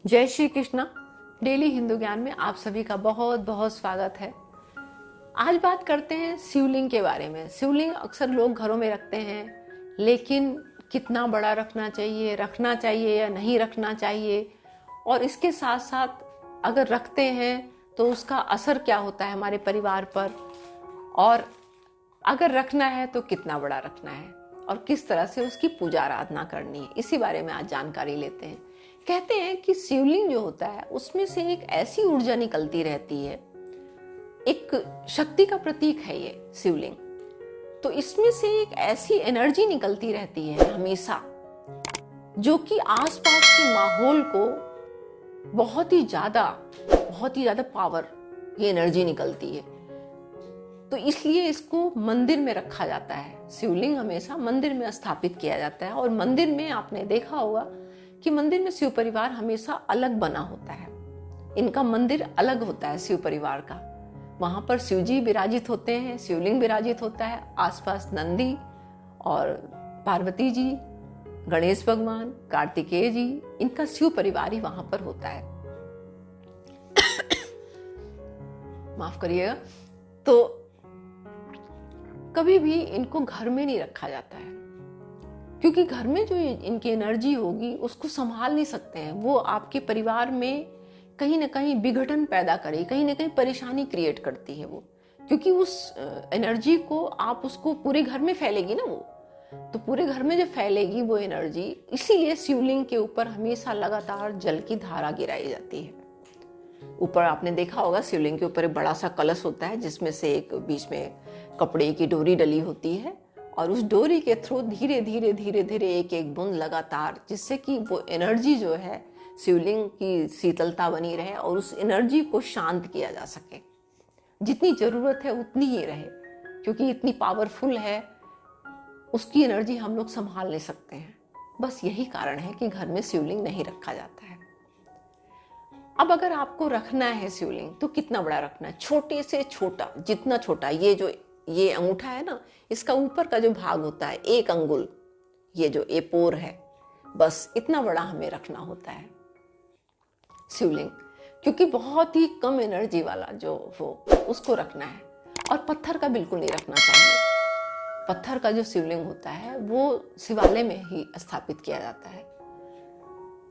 जय श्री कृष्णा। डेली हिंदू ज्ञान में आप सभी का बहुत बहुत स्वागत है। आज बात करते हैं शिवलिंग के बारे में। शिवलिंग अक्सर लोग घरों में रखते हैं, लेकिन कितना बड़ा रखना चाहिए या नहीं रखना चाहिए, और इसके साथ साथ अगर रखते हैं तो उसका असर क्या होता है हमारे परिवार पर, और अगर रखना है तो कितना बड़ा रखना है और किस तरह से उसकी पूजा आराधना करनी है, इसी बारे में आज जानकारी लेते हैं। कहते हैं कि शिवलिंग जो होता है उसमें से एक ऐसी ऊर्जा निकलती रहती है, एक शक्ति का प्रतीक है ये शिवलिंग। तो इसमें से एक ऐसी एनर्जी निकलती रहती है हमेशा, जो कि आसपास के माहौल को बहुत ही ज्यादा पावर, ये एनर्जी निकलती है। तो इसलिए इसको मंदिर में रखा जाता है। शिवलिंग हमेशा मंदिर में स्थापित किया जाता है, और मंदिर में आपने देखा होगा कि मंदिर में शिव परिवार हमेशा अलग बना होता है। इनका मंदिर अलग होता है शिव परिवार का। वहां पर शिव जी विराजित होते हैं, शिवलिंग विराजित होता है, आसपास नंदी और पार्वती जी, गणेश भगवान, कार्तिकेय जी, इनका शिव परिवार ही वहां पर होता है। माफ करिएगा। तो कभी भी इनको घर में नहीं रखा जाता है, क्योंकि घर में जो इनकी एनर्जी होगी उसको संभाल नहीं सकते हैं। वो आपके परिवार में कहीं ना कहीं विघटन पैदा करे, कहीं ना कहीं परेशानी क्रिएट करती है वो, क्योंकि उस एनर्जी को आप उसको पूरे घर में फैलेगी ना वो, तो पूरे घर में जब फैलेगी वो एनर्जी, इसीलिए शिवलिंग के ऊपर हमेशा लगातार जल की धारा गिराई जाती है। ऊपर आपने देखा होगा शिवलिंग के ऊपर एक बड़ा सा कलश होता है, जिसमें से एक बीच में कपड़े की डोरी डली होती है, और उस डोरी के थ्रू धीरे धीरे धीरे धीरे एक एक बूंद लगातार, जिससे कि वो एनर्जी जो है शिवलिंग की शीतलता बनी रहे और उस एनर्जी को शांत किया जा सके। जितनी जरूरत है उतनी ही रहे, क्योंकि इतनी पावरफुल है, उसकी एनर्जी हम लोग संभाल नहीं सकते हैं। बस यही कारण है कि घर में शिवलिंग नहीं रखा जाता है। अब अगर आपको रखना है शिवलिंग, तो कितना बड़ा रखना है? छोटे से छोटा, जितना छोटा, ये अंगूठा है ना, इसका ऊपर का जो भाग होता है, एक अंगुल, ये जो एपोर है, बस इतना बड़ा हमें रखना होता है शिवलिंग, क्योंकि बहुत ही कम एनर्जी वाला जो वो, उसको रखना है। और पत्थर का बिल्कुल नहीं रखना चाहिए। पत्थर का जो शिवलिंग होता है वो शिवालय में ही स्थापित किया जाता है।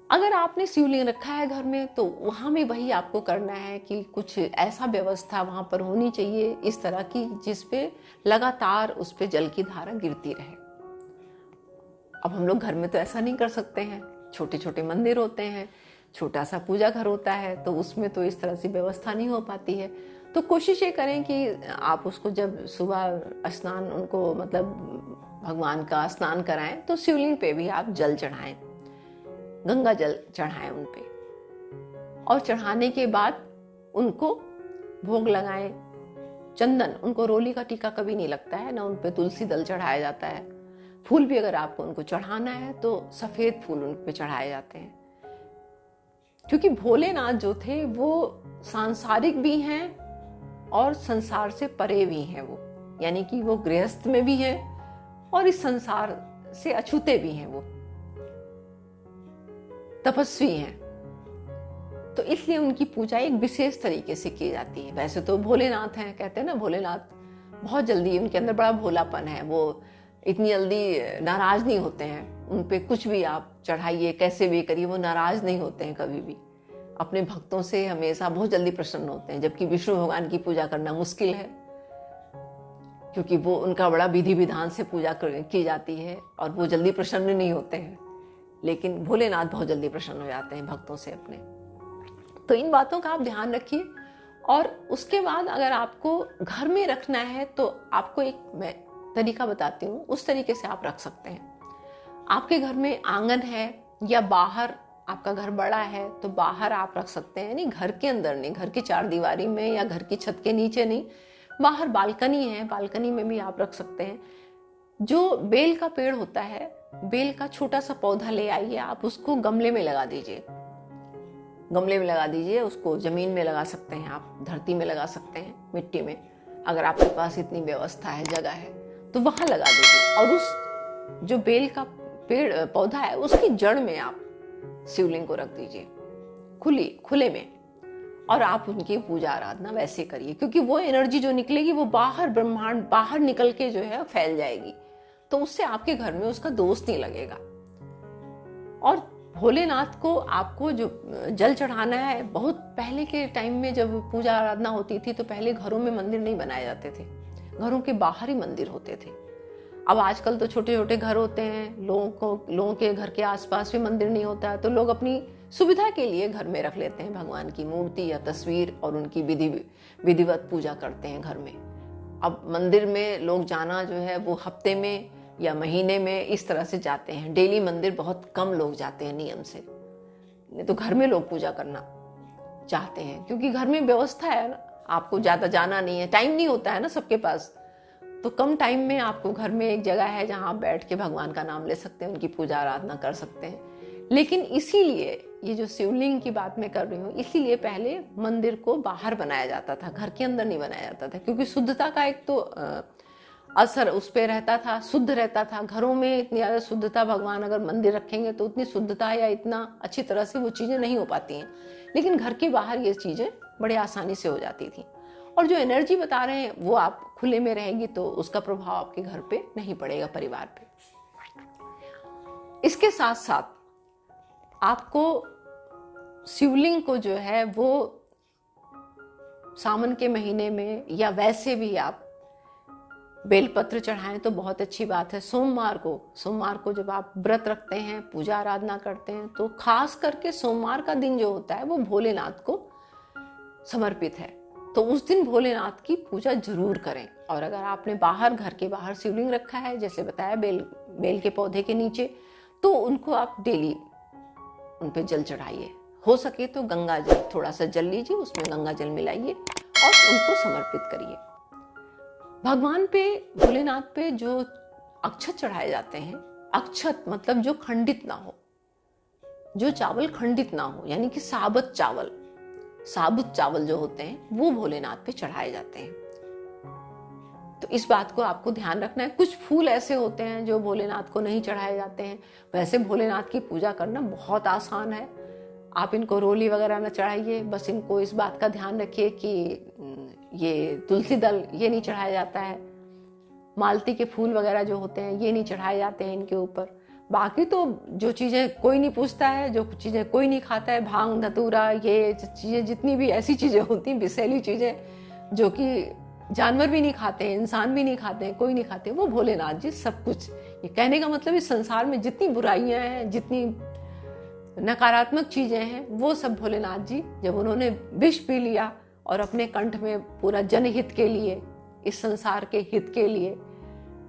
अगर आपने शिवलिंग रखा है घर में, तो वहां में वही आपको करना है कि कुछ ऐसा व्यवस्था वहां पर होनी चाहिए इस तरह की, जिसपे लगातार उस पे जल की धारा गिरती रहे। अब हम लोग घर में तो ऐसा नहीं कर सकते हैं, छोटे छोटे मंदिर होते हैं, छोटा सा पूजा घर होता है, तो उसमें तो इस तरह से व्यवस्था नहीं हो पाती है। तो कोशिश ये करें कि आप उसको जब सुबह स्नान, उनको मतलब भगवान का स्नान कराएं, तो शिवलिंग पे भी आप जल चढ़ाएं, गंगा जल चढ़ाएं उन पे, और चढ़ाने के बाद उनको भोग लगाएं। चंदन, उनको रोली का टीका कभी नहीं लगता है ना, उन पे तुलसी दल चढ़ाया जाता है। फूल भी अगर आपको उनको चढ़ाना है तो सफेद फूल उन पे चढ़ाए जाते हैं, क्योंकि भोलेनाथ जो थे वो सांसारिक भी हैं और संसार से परे भी हैं। वो यानी कि वो गृहस्थ में भी हैं और इस संसार से अछूते भी हैं, वो तपस्वी हैं। तो इसलिए उनकी पूजा एक विशेष तरीके से की जाती है। वैसे तो भोलेनाथ हैं, कहते हैं ना, भोलेनाथ बहुत जल्दी, उनके अंदर बड़ा भोलापन है, वो इतनी जल्दी नाराज नहीं होते हैं। उन पे कुछ भी आप चढ़ाइए, कैसे भी करिए, वो नाराज नहीं होते हैं कभी भी। अपने भक्तों से हमेशा बहुत जल्दी प्रसन्न होते हैं। जबकि विष्णु भगवान की पूजा करना मुश्किल है, क्योंकि वो उनका बड़ा विधि विधान से पूजा की जाती है और वो जल्दी प्रसन्न नहीं होते हैं। लेकिन भोलेनाथ बहुत जल्दी प्रसन्न हो जाते हैं भक्तों से अपने। तो इन बातों का आप ध्यान रखिए। और उसके बाद अगर आपको घर में रखना है, तो आपको एक मैं तरीका बताती हूँ, उस तरीके से आप रख सकते हैं। आपके घर में आंगन है या बाहर, आपका घर बड़ा है तो बाहर आप रख सकते हैं, नहीं घर के अंदर नहीं, घर की चार दीवारी में या घर की छत के नीचे नहीं, बाहर बालकनी है, बालकनी में भी आप रख सकते हैं। जो बेल का पेड़ होता है, बेल का छोटा सा पौधा ले आइए, आप उसको गमले में लगा दीजिए, गमले में लगा दीजिए। उसको जमीन में लगा सकते हैं, आप धरती में लगा सकते हैं, मिट्टी में, अगर आपके पास इतनी व्यवस्था है, जगह है, तो वहां लगा दीजिए। और उस जो बेल का पेड़ पौधा है, उसकी जड़ में आप शिवलिंग को रख दीजिए। खुले में, और आप उनकी पूजा आराधना वैसे करिए, क्योंकि वो एनर्जी जो निकलेगी वो बाहर ब्रह्मांड बाहर निकल के जो है फैल जाएगी, तो उससे आपके घर में उसका दोष नहीं लगेगा। और भोलेनाथ को आपको जो जल चढ़ाना है, बहुत पहले के टाइम में जब पूजा आराधना होती थी तो पहले घरों में मंदिर नहीं बनाए जाते थे, घरों के बाहर ही मंदिर होते थे। अब आजकल तो छोटे छोटे घर होते हैं, लोगों के घर के आसपास भी मंदिर नहीं होता है, तो लोग अपनी सुविधा के लिए घर में रख लेते हैं भगवान की मूर्ति या तस्वीर और उनकी विधिवत पूजा करते हैं घर में। अब मंदिर में लोग जाना जो है वो हफ्ते में या महीने में इस तरह से जाते हैं, डेली मंदिर बहुत कम लोग जाते हैं नियम से। नहीं तो घर में लोग पूजा करना चाहते हैं, क्योंकि घर में व्यवस्था है ना, आपको ज़्यादा जाना नहीं है, टाइम नहीं होता है ना सबके पास, तो कम टाइम में आपको घर में एक जगह है जहाँ आप बैठ के भगवान का नाम ले सकते हैं, उनकी पूजा आराधना कर सकते हैं। लेकिन इसीलिए ये जो शिवलिंग की बात मैं कर रही हूँ, इसीलिए पहले मंदिर को बाहर बनाया जाता था, घर के अंदर नहीं बनाया जाता था, क्योंकि शुद्धता का एक तो असर उस पर रहता था, शुद्ध रहता था। घरों में इतनी ज़्यादा शुद्धता, भगवान अगर मंदिर रखेंगे तो उतनी शुद्धता या इतना अच्छी तरह से वो चीज़ें नहीं हो पाती हैं, लेकिन घर के बाहर ये चीज़ें बड़े आसानी से हो जाती थी। और जो एनर्जी बता रहे हैं वो आप खुले में रहेगी तो उसका प्रभाव आपके घर पे नहीं पड़ेगा, परिवार पे। इसके साथ साथ आपको शिवलिंग को जो है वो सावन के महीने में या वैसे भी आप बेलपत्र चढ़ाएं तो बहुत अच्छी बात है। सोमवार को जब आप व्रत रखते हैं, पूजा आराधना करते हैं, तो खास करके सोमवार का दिन जो होता है वो भोलेनाथ को समर्पित है, तो उस दिन भोलेनाथ की पूजा जरूर करें। और अगर आपने घर के बाहर शिवलिंग रखा है, जैसे बताया बेल के पौधे के नीचे, तो उनको आप डेली उन पे जल चढ़ाइए। हो सके तो गंगा जल, थोड़ा सा जल लीजिए, उसमें गंगा जल मिलाइए और उनको समर्पित करिए। भगवान पे, भोलेनाथ पे जो अक्षत चढ़ाए जाते हैं, अक्षत मतलब जो खंडित ना हो, जो चावल खंडित ना हो, यानी कि साबुत चावल जो होते हैं वो भोलेनाथ पे चढ़ाए जाते हैं। तो इस बात को आपको ध्यान रखना है। कुछ फूल ऐसे होते हैं जो भोलेनाथ को नहीं चढ़ाए जाते हैं। वैसे भोलेनाथ की पूजा करना बहुत आसान है, आप इनको रोली वगैरह न चढ़ाइए, बस इनको इस बात का ध्यान रखिए कि ये तुलसी दल ये नहीं चढ़ाया जाता है, मालती के फूल वगैरह जो होते हैं ये नहीं चढ़ाए जाते हैं इनके ऊपर। बाकी तो जो चीज़ें कोई नहीं पूछता है, जो चीज़ें कोई नहीं खाता है, भांग धतूरा, ये चीज़ें जितनी भी ऐसी चीज़ें होती हैं, विषैली चीज़ें जो कि जानवर भी नहीं खाते हैं, इंसान भी नहीं खाते हैं, कोई नहीं खाते, वो भोलेनाथ जी सब कुछ। ये कहने का मतलब इस संसार में जितनी बुराइयां हैं, जितनी नकारात्मक चीजें हैं, वो सब भोलेनाथ जी जब उन्होंने विष पी लिया और अपने कंठ में पूरा जनहित के लिए, इस संसार के हित के लिए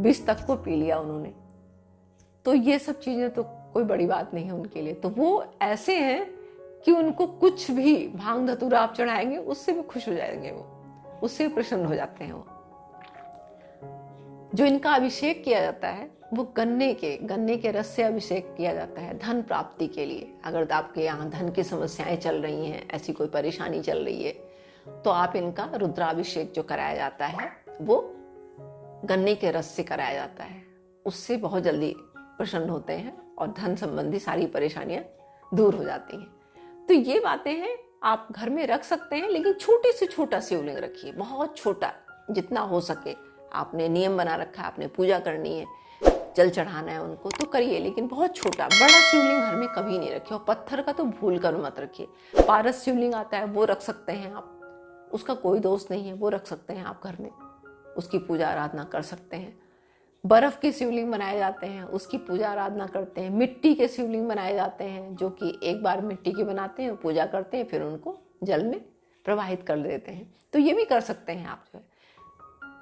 विष तक को पी लिया उन्होंने, तो ये सब चीजें तो कोई बड़ी बात नहीं है उनके लिए। तो वो ऐसे हैं कि उनको कुछ भी भांग धतूरा आप चढ़ाएंगे उससे भी खुश हो जाएंगे, वो उससे प्रसन्न हो जाते हैं। वो जो इनका अभिषेक किया जाता है वो गन्ने के रस से अभिषेक किया जाता है धन प्राप्ति के लिए। अगर आपके यहाँ धन की समस्याएं चल रही हैं, ऐसी कोई परेशानी चल रही है, तो आप इनका रुद्राभिषेक जो कराया जाता है वो गन्ने के रस से कराया जाता है, उससे बहुत जल्दी प्रसन्न होते हैं और धन संबंधी सारी परेशानियां दूर हो जाती हैं। तो ये बातें हैं, आप घर में रख सकते हैं, लेकिन छोटे से छोटा शिवलिंग रखिए, बहुत छोटा, जितना हो सके। आपने नियम बना रखा है, आपने पूजा करनी है, जल चढ़ाना है उनको, तो करिए, लेकिन बहुत छोटा। बड़ा शिवलिंग घर में कभी नहीं रखिए, और पत्थर का तो भूल कर मत रखिए। पारस शिवलिंग आता है वो रख सकते हैं आप, उसका कोई दोष नहीं है, वो रख सकते हैं आप घर में, उसकी पूजा आराधना कर सकते हैं। बर्फ के शिवलिंग बनाए जाते हैं, उसकी पूजा आराधना करते हैं। मिट्टी के शिवलिंग बनाए जाते हैं, जो कि एक बार मिट्टी के बनाते हैं, पूजा करते हैं, फिर उनको जल में प्रवाहित कर देते हैं। तो ये भी कर सकते हैं आप। जो है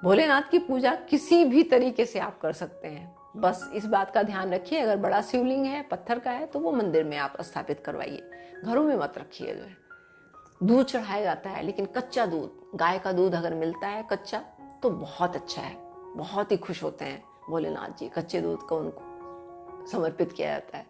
भोलेनाथ की पूजा किसी भी तरीके से आप कर सकते हैं, बस इस बात का ध्यान रखिए, अगर बड़ा शिवलिंग है, पत्थर का है, तो वो मंदिर में आप स्थापित करवाइए, घरों में मत रखिए। जो है दूध चढ़ाया जाता है, लेकिन कच्चा दूध, गाय का दूध अगर मिलता है कच्चा तो बहुत अच्छा है, बहुत ही खुश होते हैं भोलेनाथ जी। कच्चे दूध को उनको समर्पित किया जाता है।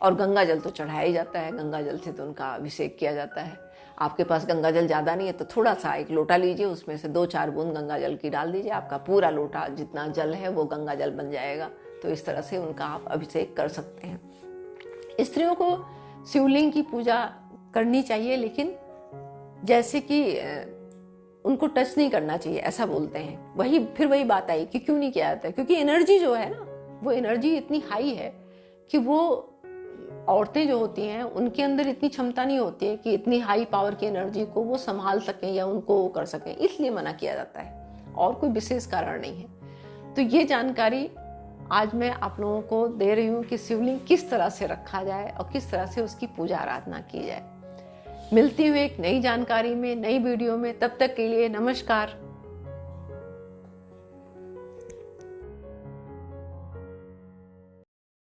और गंगा जल तो चढ़ाया ही जाता है, गंगा जल से तो उनका अभिषेक किया जाता है। आपके पास गंगा जल ज़्यादा नहीं है तो थोड़ा सा एक लोटा लीजिए, उसमें से 2-4 बूंद गंगा जल की डाल दीजिए, आपका पूरा लोटा जितना जल है वो गंगा जल बन जाएगा। तो इस तरह से उनका आप अभिषेक कर सकते हैं। स्त्रियों को शिवलिंग की पूजा करनी चाहिए, लेकिन जैसे कि उनको टच नहीं करना चाहिए, ऐसा बोलते हैं। फिर वही बात आई कि क्यों नहीं किया जाता है, क्योंकि एनर्जी जो है ना, वो एनर्जी इतनी हाई है कि वो औरतें जो होती हैं उनके अंदर इतनी क्षमता नहीं होती है कि इतनी हाई पावर की एनर्जी को वो संभाल सकें या उनको वो कर सकें, इसलिए मना किया जाता है, और कोई विशेष कारण नहीं है। तो ये जानकारी आज मैं आप लोगों को दे रही हूँ कि शिवलिंग किस तरह से रखा जाए और किस तरह से उसकी पूजा आराधना की जाए। मिलती हुई एक नई जानकारी में, नई वीडियो में, तब तक के लिए नमस्कार।